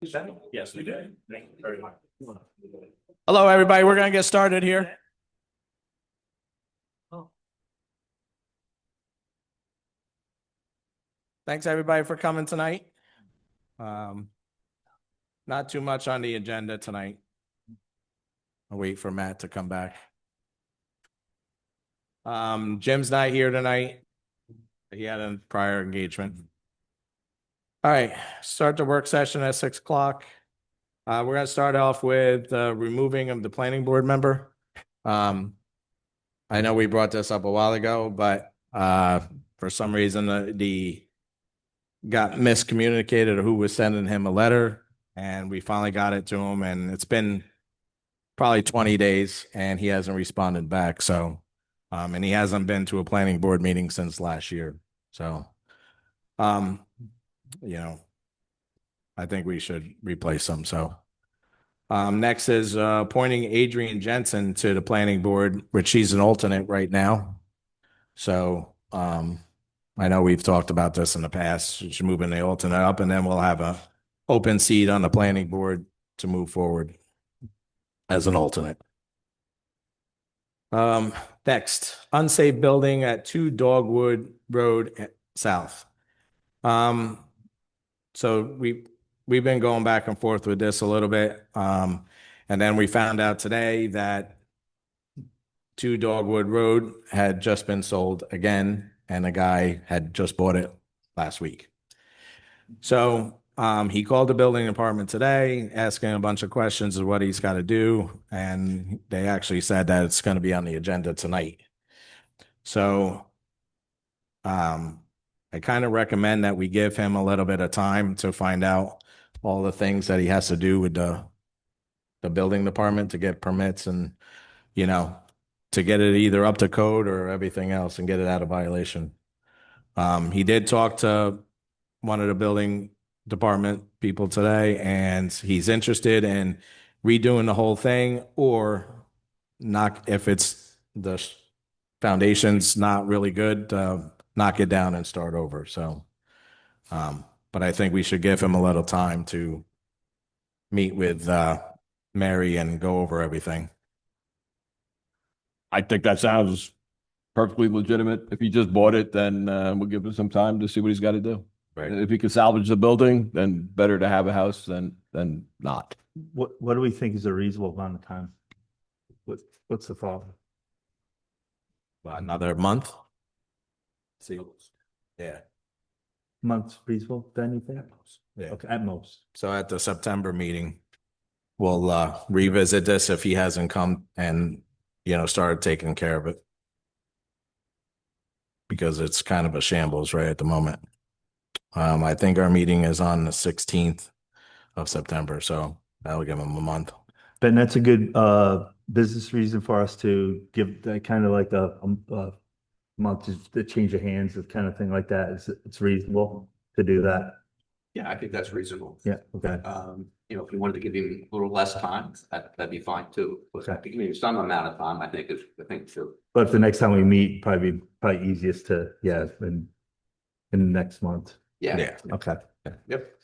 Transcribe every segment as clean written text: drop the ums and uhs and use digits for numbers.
Yes, we did. Thank you very much. Hello, everybody. We're going to get started here. Thanks, everybody, for coming tonight. Not too much on the agenda tonight. I'll wait for Matt to come back. Jim's not here tonight. He had a prior engagement. All right, start the work session at 6 o'clock. We're going to start off with removing of the planning board member. I know we brought this up a while ago, but for some reason the got miscommunicated who was sending him a letter, and we finally got it to him, and it's been probably 20 days and he hasn't responded back. So and he hasn't been to a planning board meeting since last year. So you know, I think we should replace him. So next is appointing Adrian Jensen to the planning board, which she's an alternate right now. So I know we've talked about this in the past. She's moving the alternate up, and then we'll have a open seat on the planning board to move forward as an alternate. Next, unsafe building at 2 Dogwood Road South. So we've been going back and forth with this a little bit. And then we found out today that 2 Dogwood Road had just been sold again, and a guy had just bought it last week. So he called the building department today, asking a bunch of questions of what he's got to do, and they actually said that it's going to be on the agenda tonight. So I kind of recommend that we give him a little bit of time to find out all the things that he has to do with the building department to get permits and, you know, to get it either up to code or everything else and get it out of violation. He did talk to one of the building department people today, and he's interested in redoing the whole thing, or knock, if it's the foundation's not really good, knock it down and start over. So, but I think we should give him a little time to meet with Mary and go over everything. I think that sounds perfectly legitimate. If he just bought it, then we'll give him some time to see what he's got to do. Right. If he can salvage the building, then better to have a house than not. What do we think is a reasonable amount of time? What's the thought? Another month. See, yeah. Months reasonable, then you think? Yeah. Okay, at most. So at the September meeting, we'll revisit this if he hasn't come and, you know, started taking care of it, because it's kind of a shambles right at the moment. I think our meeting is on the 16th of September, so that'll give him a month. Ben, that's a good business reason for us to give that kind of like a month to change of hands, this kind of thing like that. It's reasonable to do that. Yeah, I think that's reasonable. Yeah, okay. You know, if you wanted to give him a little less time, that'd be fine too. But I think maybe some amount of time, I think too. But if the next time we meet, probably easiest to, yeah, in the next month. Yeah. Okay. Yep.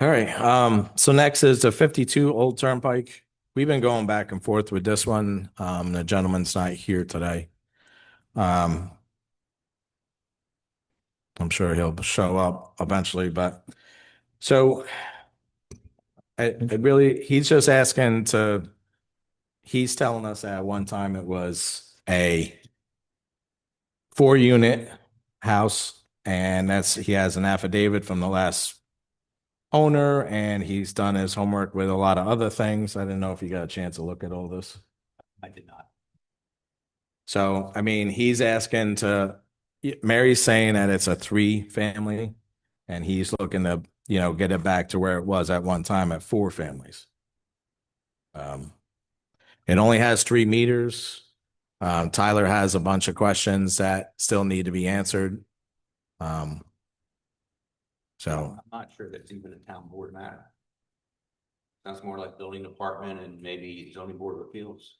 All right. So next is the 52 Old Turnpike. We've been going back and forth with this one. The gentleman's not here today. I'm sure he'll show up eventually, but so he's just asking to, he's telling us that at one time it was a 4-unit house, and he has an affidavit from the last owner, and he's done his homework with a lot of other things. I didn't know if you got a chance to look at all this. I did not. So, I mean, he's asking to, Mary's saying that it's a 3-family, and he's looking to, you know, get it back to where it was at one time at 4 families. It only has 3 meters. Tyler has a bunch of questions that still need to be answered. So I'm not sure that's even a town board matter. Sounds more like building department and maybe zoning board of appeals.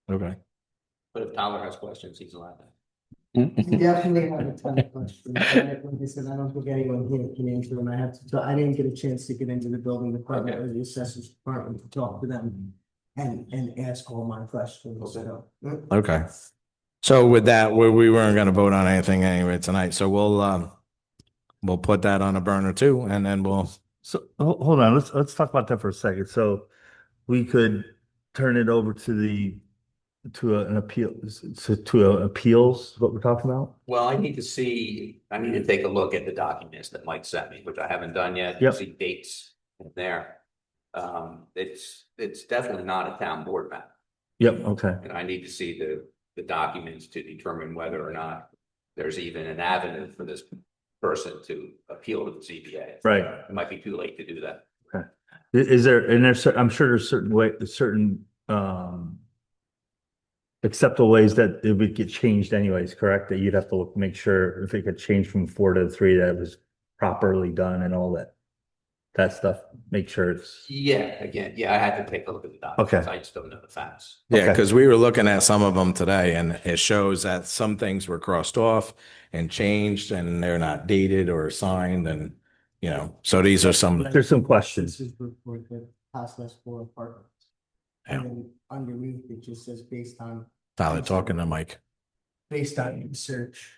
okay. But if Tyler has questions, he's allowed that. We definitely have a ton of questions. Like I said, I don't think anyone here can answer them. I didn't get a chance to get into the building department or the assessors department to talk to them and ask all my questions, so. Okay. So with that, we weren't gonna vote on anything anyway tonight, so we'll put that on a burner too, and then we'll, So, hold on, let's talk about that for a second. So we could turn it over to an appeal, to appeals, what we're talking about? Well, I need to take a look at the documents that Mike sent me, which I haven't done yet. Yep. See dates in there. It's definitely not a town board map. Yep, okay. And I need to see the documents to determine whether or not there's even an avenue for this person to appeal to the ZBA. Right. It might be too late to do that. Is there, and I'm sure there's certain acceptable ways that it would get changed anyways, correct? That you'd have to look, make sure if it could change from 4 to 3, that it was properly done and all that stuff, make sure it's, Yeah, again, I had to take a look at the documents. Okay. I just don't know the facts. yeah, Okay. because we were looking at some of them today, and it shows that some things were crossed off and changed, and they're not dated or signed, and, you know, so these are some, there's some questions. This is for the process for apartments. Yeah. And then underneath it just says based on talking to Mike. research,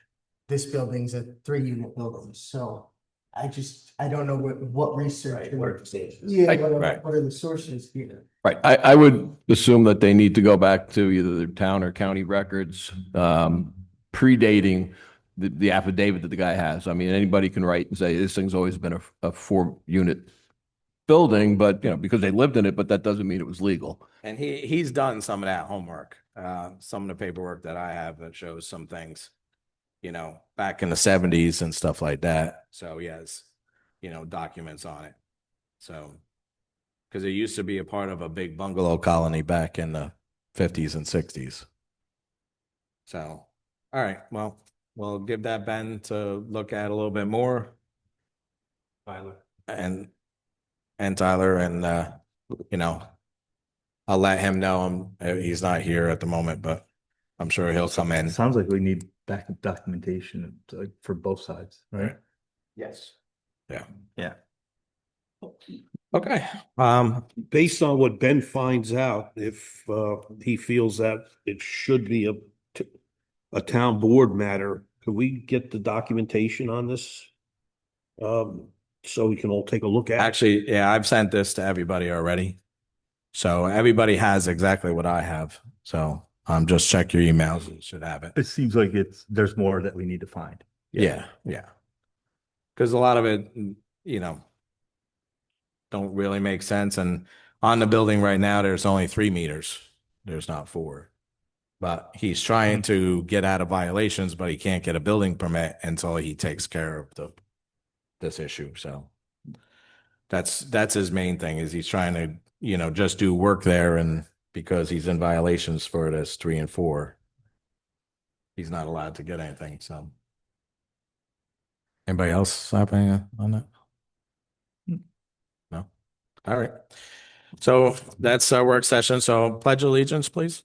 this building's a 3-unit building, so I don't know what research. Right, where it says. Yeah, Right. what are the sources here? Right. I would assume that they need to go back to either their town or county records, predating the affidavit that the guy has. I mean, anybody can write and say, this thing's always been a 4-unit building, but, you know, because they lived in it, but that doesn't mean it was legal. And he's done some of that homework, some of the paperwork that I have that shows some things, you know, back in the 70s and stuff like that. So he has, you know, documents on it. So, because it used to be a part of a big bungalow colony back in the 50s and 60s. So, all right, well, we'll give that Ben to look at a little bit more. Tyler. And Tyler, and you know, I'll let him know he's not here at the moment, but I'm sure he'll come in. Sounds like we need backup documentation like for both sides, right? Yes. Okay. Based on what Ben finds out, if he feels that it should be a town board matter, could we get the documentation on this? So we can all take a look at it? Actually, yeah, I've sent this to everybody already. So everybody has exactly what I have. So just check your emails. You should have it. It seems like there's more that we need to find. Yeah. Because a lot of it, you know, don't really make sense. And on the building right now, there's only 3 meters. There's not 4. But he's trying to get out of violations, but he can't get a building permit until he takes care of this issue. So that's his main thing, is he's trying to, you know, just do work there, and because he's in violations for this 3 and 4, he's not allowed to get anything. So anybody else have any on that? No? All right. So that's our work session. So pledge allegiance, please.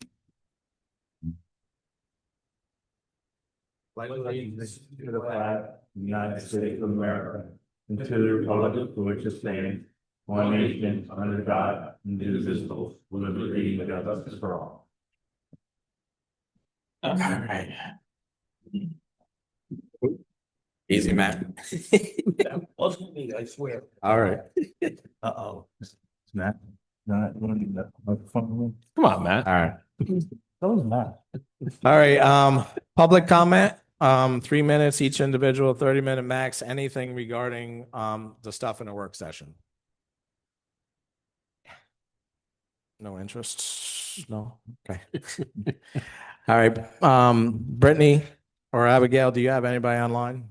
Pledge allegiance to the flag of the United States of America and to the republic for which it stands, one nation under God, indivisible, with liberty and justice for all. All right. Easy, man. That wasn't me, I swear. All right. Uh-oh. It's Matt. Not running that microphone. Come on, Matt. All right. That was Matt. All right. Public comment, 3 minutes each individual, 30-minute max, anything regarding the stuff in a work session. No interest? No? Okay. All right. Brittany or Abigail, do you have anybody online?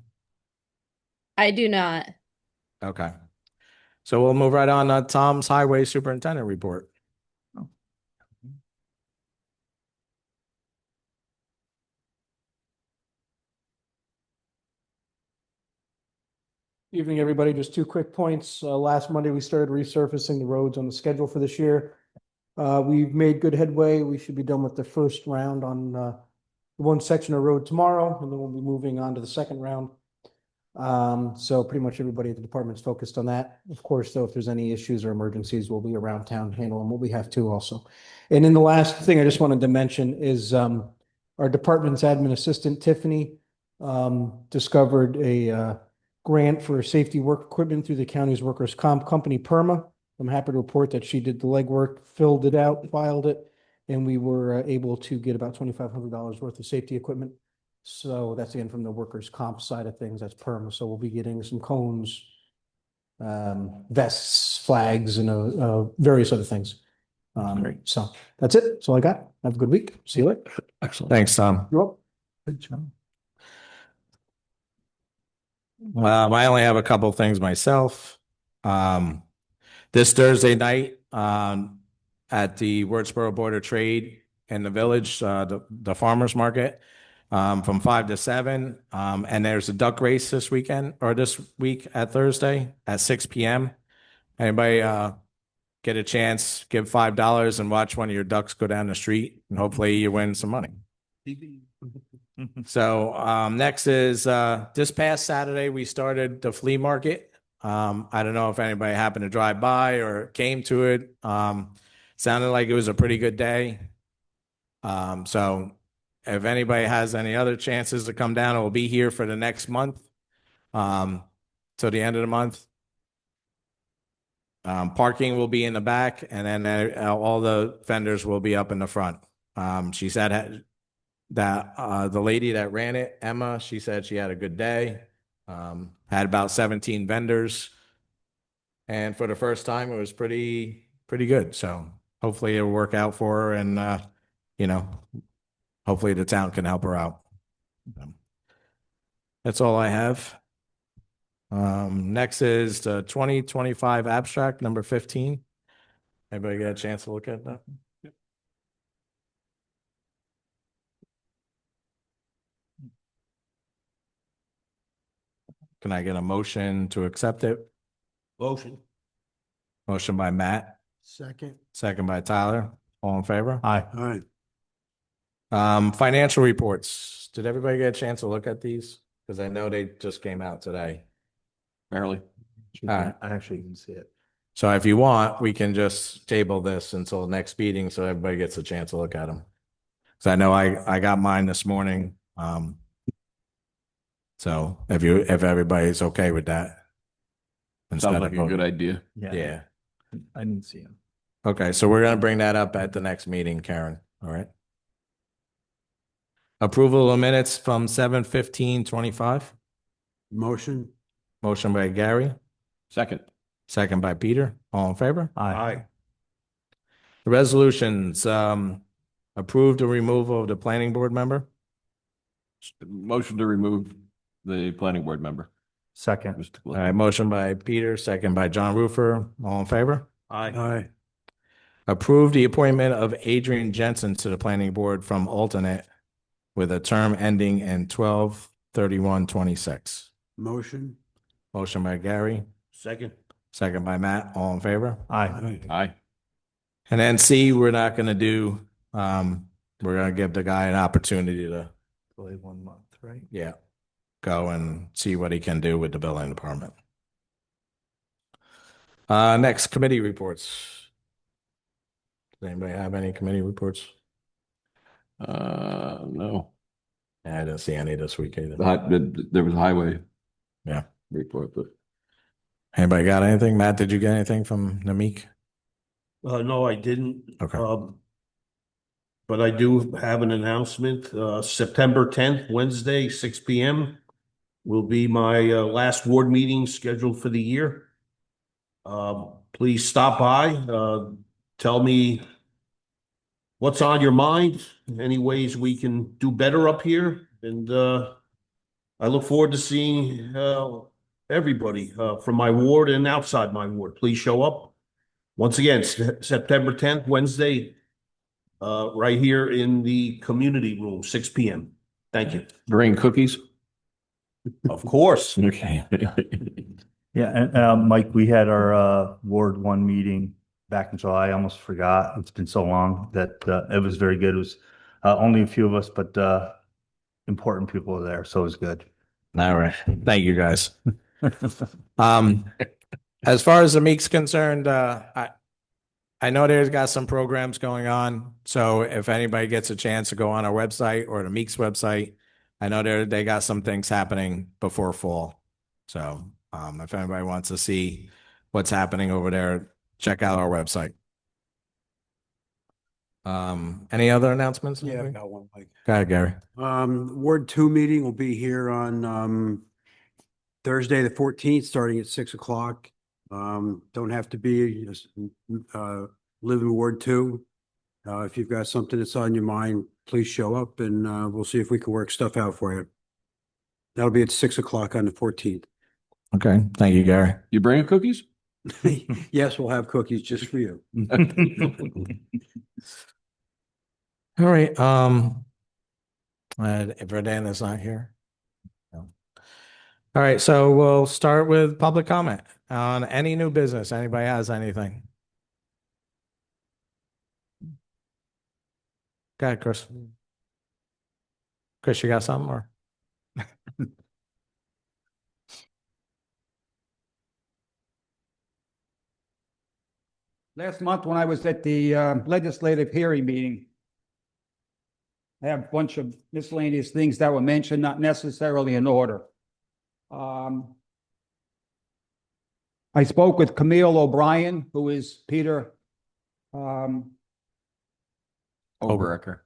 I do not. Okay. So we'll move right on to Tom's Highway Superintendent Report. Evening, everybody. Just 2 quick points. Last Monday, we started resurfacing the roads on the schedule for this year. We've made good headway. We should be done with the first round on one section of road tomorrow, and then we'll be moving on to the second round. So pretty much everybody at the department's focused on that. Of course, though, if there's any issues or emergencies, we'll be around town handling what we have to also. And then the last thing I just wanted to mention is, our department's admin assistant Tiffany, discovered a, grant for safety work equipment through the county's workers' comp company, PERMA. I'm happy to report that she did the legwork, filled it out, filed it, and we were able to get about $2,500 worth of safety equipment. So that's again from the workers' comp side of things, that's PERMA. So we'll be getting some cones, vests, flags, and various other things. So that's it. That's all I got. Have a good week. See you later. Excellent. Thanks, Tom. You're welcome. Good job. I only have a couple of things myself. This Thursday night, at the Wurtsboro Board of Trade in the village, the farmer's market, from 5 to 7. And there's a duck race this weekend or this week at Thursday at 6 p.m. Anybody, get a chance, give $5 and watch one of your ducks go down the street, and hopefully you win some money. So next is this past Saturday, we started the flea market. I don't know if anybody happened to drive by or came to it. Sounded like it was a pretty good day. So if anybody has any other chances to come down, it will be here for the next month, till the end of the month. Parking will be in the back, and then all the vendors will be up in the front. She said that the lady that ran it, Emma, she said she had a good day. Had about 17 vendors, and for the first time, it was pretty good. So hopefully it'll work out for her, and hopefully the town can help her out. That's all I have. Next is the 2025 abstract number 15. Anybody get a chance to look at that? Can I get a motion to accept it? Motion. Motion by Matt, Second. second by Tyler. All in favor? Aye. All right. Financial reports. Did everybody get a chance to look at these? Because I know they just came out today. Barely. Alright. I actually didn't see it. So if you want, we can just table this until next meeting so everybody gets a chance to look at them. So I know I got mine this morning. So if everybody's okay with that. instead Sounds of like a voting. good idea. Yeah. I didn't see him. Okay, so we're gonna bring that up at the next meeting, Karen. All right. Approval of minutes from 7/15/25. Motion. Motion by Gary, Second. second by Peter. All in favor? Aye. The resolutions, approve the removal of the planning board member. Motion to remove the planning board member, Second. Mr. All Glenn. right, motion by Peter, second by John Roofer. All in favor? Aye. Approve the appointment of Adrian Jensen to the planning board from alternate with a term ending in 12/31/26. Motion. Motion by Gary, Second. second by Matt. All in favor? Aye. Aye. And then C, we're not gonna do, we're gonna give the guy an opportunity to, Delay 1 month, right? yeah, go and see what he can do with the building department. Next, committee reports. Does anybody have any committee reports? No. I didn't see any this week either. There was a highway. Yeah. Report, but Anybody got anything? Matt, did you get anything from Namik? No, I didn't. Okay. But I do have an announcement. September 10th, Wednesday, 6 p.m. will be my last ward meeting scheduled for the year. Please stop by. Tell me what's on your mind, any ways we can do better up here. And I look forward to seeing everybody from my ward and outside my ward. Please show up. Once again, September 10th, Wednesday, right here in the community room, 6 p.m. Thank you. bring cookies. Of course. Okay. Yeah, and Mike, we had our Ward 1 meeting back in July. I almost forgot. It's been so long that it was very good. It was only a few of us, but important people there, so it was good. All right. Thank you, guys. As far as the Meek's concerned, I know there's got some programs going on. So if anybody gets a chance to go on our website or the Meek's website, I know they got some things happening before fall. So if anybody wants to see what's happening over there, check out our website. Any other announcements? Yeah, I've got one, Mike. Go ahead, Gary. Ward 2 meeting will be here on Thursday, the 14th, starting at 6 o'clock. Don't have to be, live in Ward 2. If you've got something that's on your mind, please show up and we'll see if we can work stuff out for you. That'll be at 6 o'clock on the 14th. Okay. Thank you, Gary. You bringing cookies? Yes, we'll have cookies just for you. All right. If Redan is not here. No. All right. So we'll start with public comment on any new business. Anybody has anything? Go ahead, Chris. Chris, you got something or? Last month, when I was at the legislative hearing meeting, I have a bunch of miscellaneous things that were mentioned, not necessarily in order. I spoke with Camille O'Brien, who is Peter Oberacker.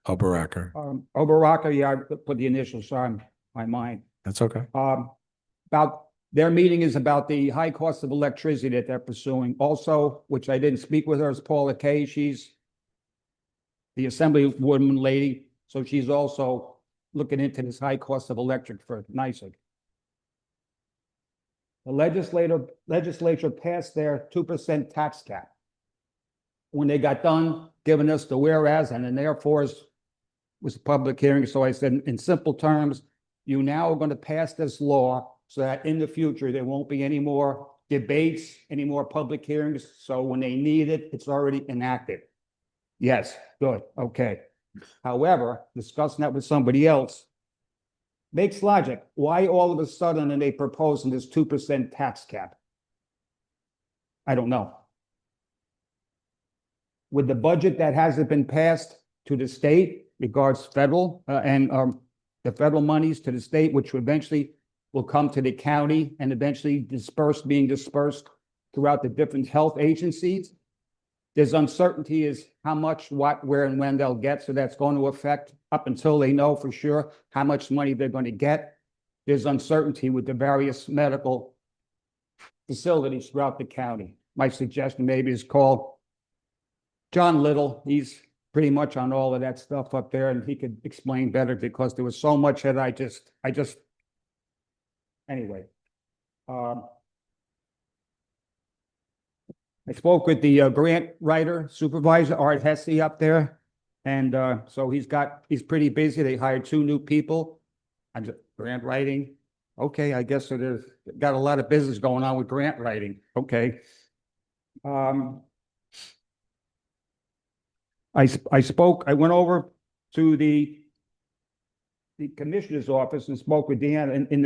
Oberacker. Yeah, I put the initials on my mind. That's okay. About their meeting is about the high cost of electricity that they're pursuing. Also, which I didn't speak with her, is Paula Kay. She's the assemblywoman lady. So she's also looking into this high cost of electric for NYSEG. The legislature passed their 2% tax cap. When they got done giving us the whereas and the therefores was a public hearing. So I said, in simple terms, you now are going to pass this law so that in the future, there won't be any more debates, any more public hearings. So when they need it, it's already enacted. Yes, good, okay. However, discussing that with somebody else makes logic. Why all of a sudden are they proposing this 2% tax cap? I don't know. With the budget that hasn't been passed to the state, regards federal and the federal monies to the state, which eventually will come to the county and eventually being dispersed throughout the different health agencies. There's uncertainty as how much, what, where, and when they'll get. So that's going to affect up until they know for sure how much money they're going to get. There's uncertainty with the various medical facilities throughout the county. My suggestion maybe is call John Little. He's pretty much on all of that stuff up there, and he could explain better because there was so much that I just anyway. I spoke with the grant writer supervisor, Art Hesse, up there. And so he's pretty busy. They hired 2 new people. I'm just grant writing. Okay, I guess it is got a lot of business going on with grant writing. Okay. I went over to the commissioner's office and spoke with Deanna in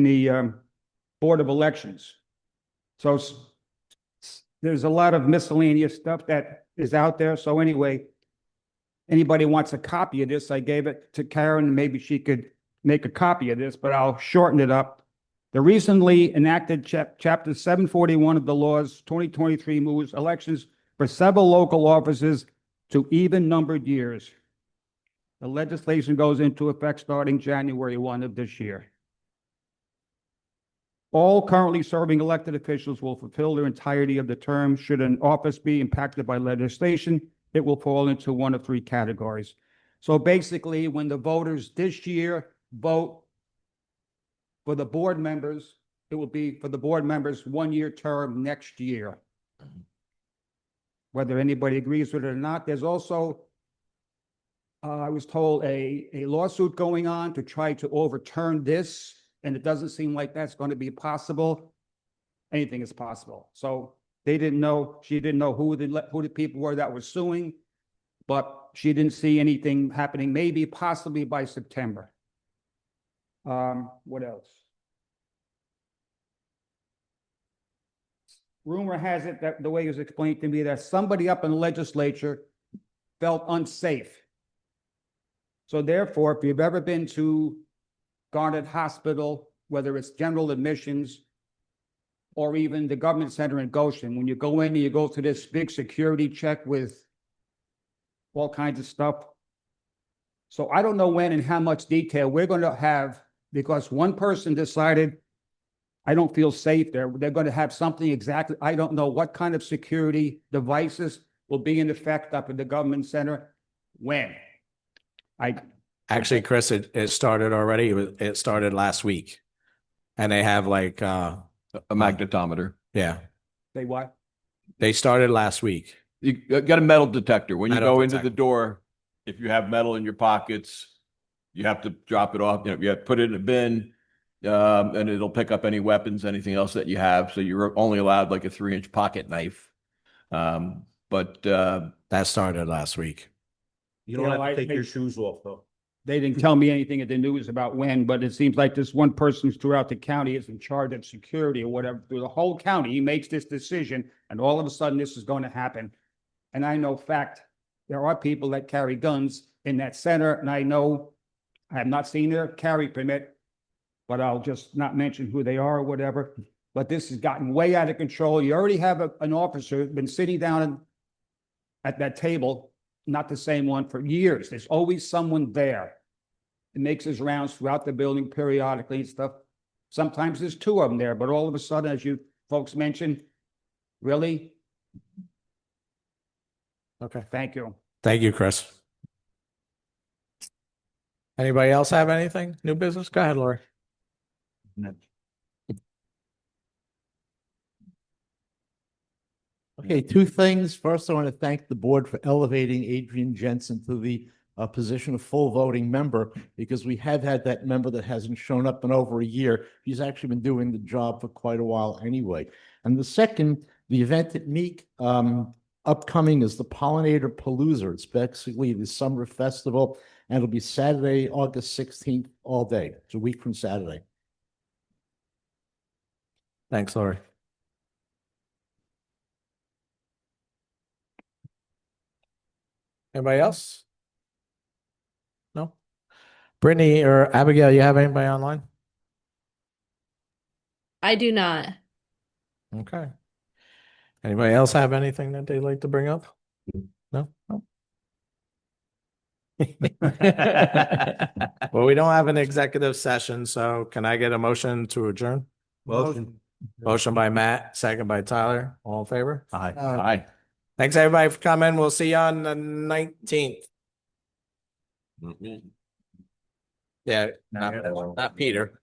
the Board of Elections. So there's a lot of miscellaneous stuff that is out there. So anyway, anybody wants a copy of this, I gave it to Karen. Maybe she could make a copy of this, but I'll shorten it up. The recently enacted Chapter 741 of the laws 2023 moves elections for several local offices to even-numbered years. The legislation goes into effect starting January 1 of this year. All currently serving elected officials will fulfill their entirety of the term. Should an office be impacted by legislation, it will fall into one of 3 categories. So basically, when the voters this year vote for the board members, it will be for the board members' 1-year term next year. Whether anybody agrees with it or not, there's also, I was told, a lawsuit going on to try to overturn this. And it doesn't seem like that's going to be possible. Anything is possible. So they didn't know, she didn't know who the people were that were suing, but she didn't see anything happening, maybe possibly by September. What else? Rumor has it that the way it was explained to me that somebody up in the legislature felt unsafe. So therefore, if you've ever been to Garnet Hospital, whether it's general admissions or even the government center in Goshen, when you go in and you go through this big security check with all kinds of stuff. So I don't know when and how much detail we're going to have, because one person decided, I don't feel safe there. They're going to have something exactly. I don't know what kind of security devices will be in effect up at the government center. When? Actually, Chris, it started already. It started last week. And they have like, A magnetometer. yeah, Say what? they started last week. You got a metal detector. When you Metal go into detector. the door, if you have metal in your pockets, you have to drop it off. You know, you have to put it in a bin, and it'll pick up any weapons, anything else that you have. So you're only allowed like a 3-inch pocket knife. But That started last week. You don't You know, have to I take your think- shoes off though. They didn't tell me anything in the news about when, but it seems like this one person throughout the county is in charge of security or whatever, through the whole county. He makes this decision and all of a sudden this is going to happen. And I know fact, there are people that carry guns in that center, and I know, I have not seen their carry permit, but I'll just not mention who they are or whatever. But this has gotten way out of control. You already have an officer been sitting down at that table, not the same one, for years. There's always someone there. It makes his rounds throughout the building periodically and stuff. Sometimes there's 2 of them there, but all of a sudden, as you folks mentioned, really? Okay. Thank you. Thank you, Chris. Anybody else have anything? New business? Go ahead, Lori. Okay, 2 things. First, I want to thank the board for elevating Adrian Jensen to the position of full voting member, because we have had that member that hasn't shown up in over a year. He's actually been doing the job for quite a while anyway. And the second, the event at Meek upcoming is the Pollinator Palooza. It's basically the summer festival, and it'll be Saturday, August 16th, all day. It's a week from Saturday. Thanks, Lori. Anybody else? No? Brittany or Abigail, you have anybody online? I do not. Okay. Anybody else have anything that they'd like to bring up? No? No? Well, we don't have an executive session, so can I get a motion to adjourn? Motion. Motion by Matt, second by Tyler. All in favor? Aye. Hi. Thanks, everybody, for coming. We'll see you on the 19th. Yeah, not Peter.